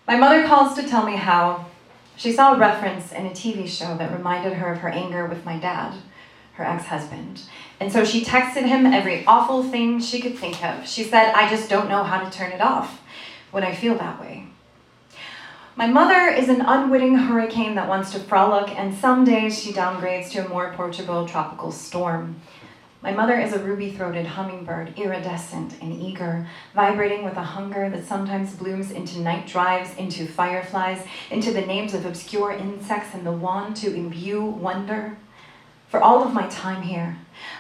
My mother calls to tell me how she saw a reference in a TV show that reminded her of her anger with my dad, her ex-husband. And so she texted him every awful thing she could think of. She said, "I just don't know how to turn it off when I feel that way." My mother is an unwitting hurricane that wants to frolic, and some days she downgrades to a more approachable tropical storm. My mother is a ruby-throated hummingbird, iridescent and eager, vibrating with a hunger that sometimes blooms into night drives, into fireflies, into the names of obscure insects and the wand to imbue wonder. For all of my time here,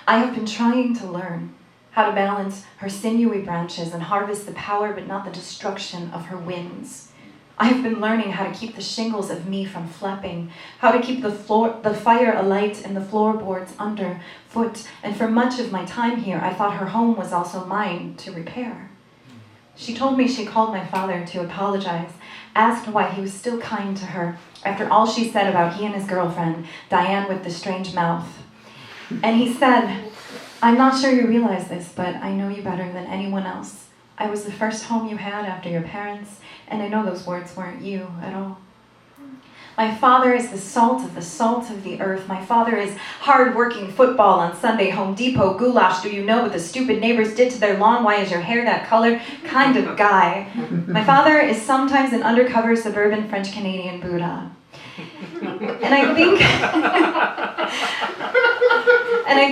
I have been trying to learn how to balance her sinewy branches and harvest the power but not the destruction of her winds. I have been learning how to keep the shingles of me from flapping, how to keep the fire alight and the floorboards underfoot, and for much of my time here, I thought her home was also mine to repair. She told me she called my father to apologize, asked why he was still kind to her, after all she said about he and his girlfriend, Diane with the strange mouth. And he said, "I'm not sure you realize this, but I know you better than anyone else. I was the first home you had after your parents, and I know those words weren't you at all. My father is the salt of the earth. My father is hard-working football on Sunday, Home Depot, goulash, do you know what the stupid neighbors did to their lawn? Why is your hair that color? Kind of guy. My father is sometimes an undercover suburban French-Canadian Buddha." And I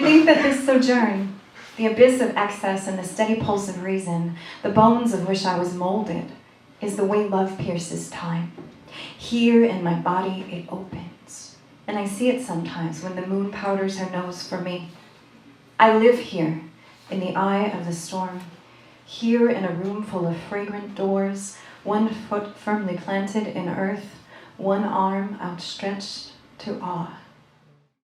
think that this sojourn, the abyss of excess and the steady pulse of reason, the bones of which I was molded, is the way love pierces time. Here in my body it opens, and I see it sometimes when the moon powders her nose for me. I live here in the eye of the storm, here in a room full of fragrant doors, one foot firmly planted in earth, one arm outstretched to awe.